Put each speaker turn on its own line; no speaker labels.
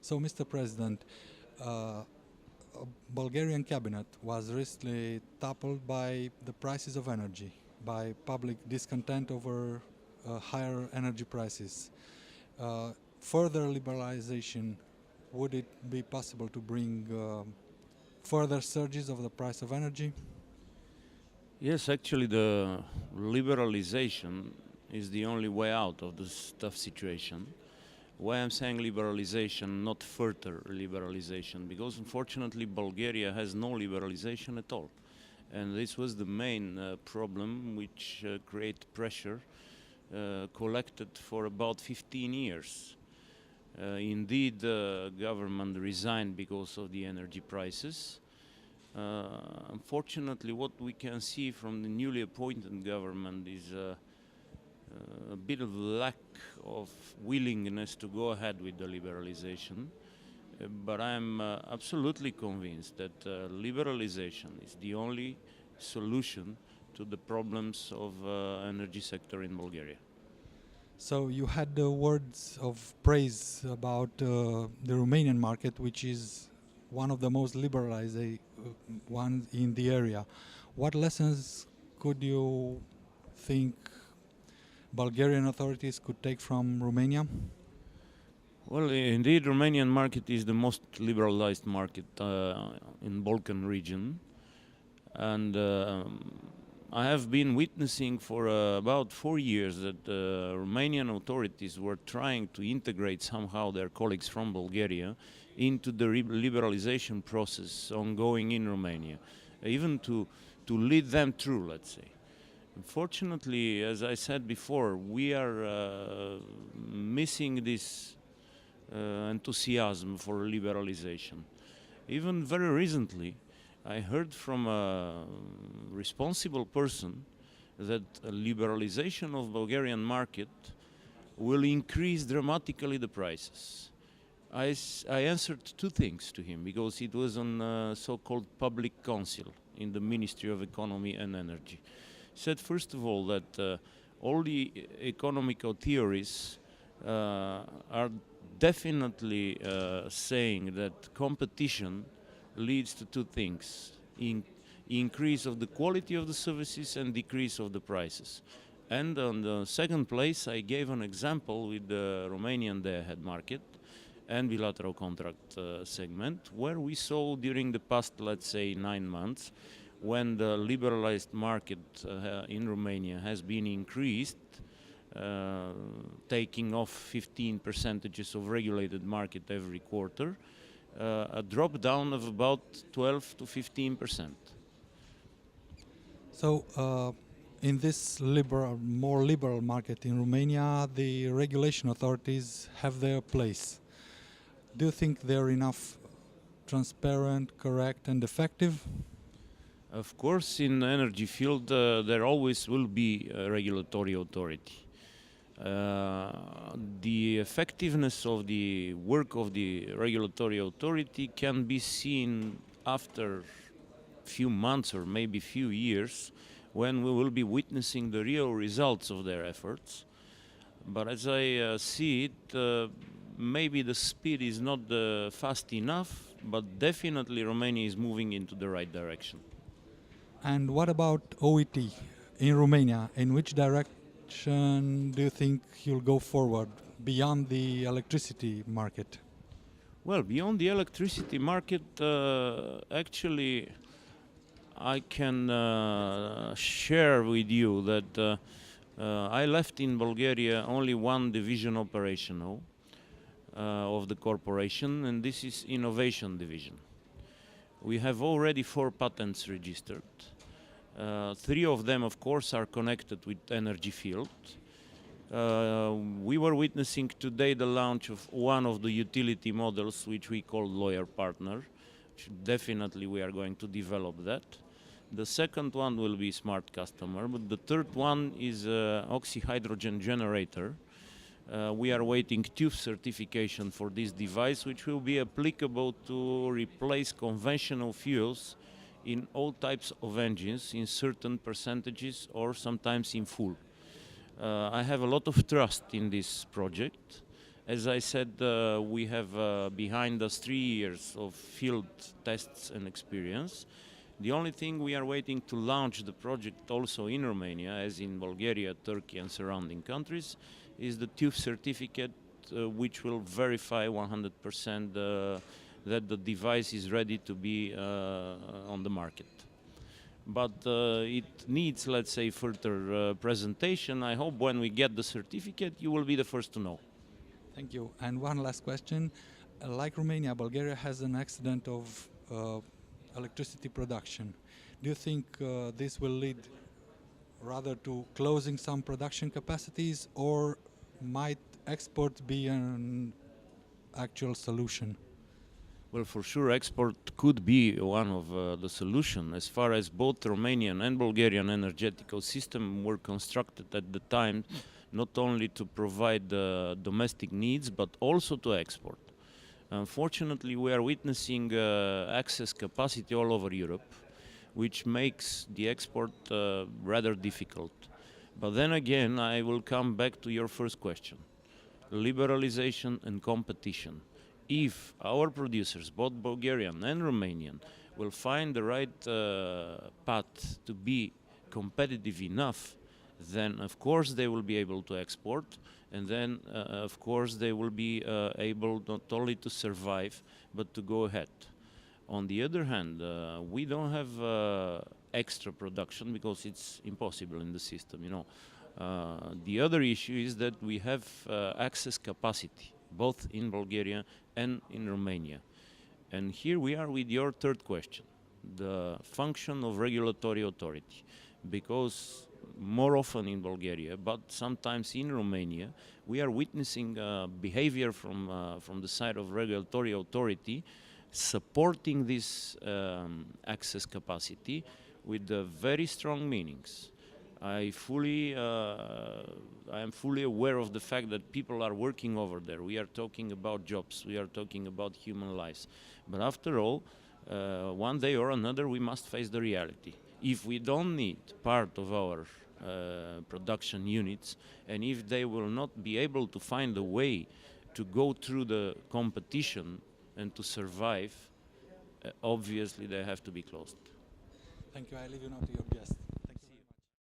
So, Mr. President, a Bulgarian cabinet was recently toppled by the prices of energy, by public discontent over higher energy prices. Uh, Further liberalization, would it be possible to bring further surges of the price of energy?
Yes, actually, the liberalization is the only way out of this tough situation. Why I'm saying liberalization, not further liberalization, because unfortunately Bulgaria has no liberalization at all. And this was the main problem which created pressure collected for about 15 years. Indeed, the government resigned because of the energy prices. Unfortunately, what we can see from the newly appointed government is a bit of lack of willingness to go ahead with the liberalization. But I'm absolutely convinced that liberalization is the only solution to the problems of energy sector in Bulgaria.
So you had the words of praise about the Romanian market, which is one of the most liberalized ones in the area. What lessons could you think Bulgarian authorities could take from Romania?
Well, indeed, Romanian market is the most liberalized market in Balkan region, and I have been witnessing for about 4 years that Romanian authorities were trying to integrate somehow their colleagues from Bulgaria into the liberalization process ongoing in Romania, even to lead them through, let's say. Unfortunately, as I said before, we are missing this enthusiasm for liberalization. Even very recently, I heard from a responsible person that a liberalization of Bulgarian market will increase dramatically the prices. I answered two things to him because it was on a so-called public council in the Ministry of Economy and Energy. He said, first of all, that all the economical theories are definitely saying that competition leads to two things: increase of the quality of the services and decrease of the prices. And on the second place, I gave an example with the Romanian day-ahead market and bilateral contract segment, where we saw during the past, let's say, 9 months, when the liberalized market in Romania has been increased, taking off 15 percentages of regulated market every quarter, a drop down of about 12 to 15%.
So, in this more liberal market in Romania, the regulation authorities have their place. Do you think they're enough transparent, correct, and effective?
Of course, in the energy field, there always will be a regulatory authority. The effectiveness of the work of the regulatory authority can be seen after few months or maybe few years, when we will be witnessing the real results of their efforts. But as I see it, maybe the speed is not fast enough, but definitely Romania is moving into the right direction.
And what about OET in Romania? In which direction do you think you'll go forward beyond the electricity market?
Well, beyond the electricity market, actually, I can share with you that I left in Bulgaria only one division operational of the corporation, and this is innovation division. We have already 4 patents registered. 3 of them, of course, are connected with energy field. We were witnessing today the launch of one of the utility models, which we call Lawyer Partner. Definitely we are going to develop that. The second one will be Smart Customer, but the third one is oxyhydrogen generator. We are waiting TÜV certification for this device, which will be applicable to replace conventional fuels in all types of engines in certain percentages or sometimes in full. I have a lot of trust in this project, As I said, we have behind us 3 years of field tests and experience. The only thing we are waiting to launch the project also in Romania, as in Bulgaria, Turkey and surrounding countries, is the TÜV certificate which will verify 100% that the device is ready to be on the market. But it needs, let's say, further presentation. I hope when we get the certificate, you will be the first to know.
Thank you. And one last question. Like Romania, Bulgaria has an accident of electricity production. Do you think this will lead rather to closing some production capacities, or might export be an actual solution?
Well, for sure, export could be one of the solution. As far as both Romanian and Bulgarian energetical system were constructed at the time, not only to provide domestic needs, but also to export. Unfortunately, we are witnessing excess capacity all over Europe, which makes the export rather difficult. But then again, I will come back to your first question. Liberalization and competition. If our producers, both Bulgarian and Romanian, will find the right path to be competitive enough, then of course they will be able to export, and then of course they will be able not only to survive but to go ahead. On the other hand, we don't have extra production because it's impossible in the system, you know. The other issue is that we have access capacity, both in Bulgaria and in Romania. And here we are with your third question, the function of regulatory authority. Because more often in Bulgaria, but sometimes in Romania, we are witnessing behavior from the side of regulatory authority supporting this access capacity with very strong meanings. I am fully aware of the fact that people are working over there. We are talking about jobs, we are talking about human lives. But after all, one day or another, we must face the reality. If we don't need part of our production units, and if they will not be able to find a way to go through the competition and to survive, obviously they have to be closed.
Thank you. I leave you now to your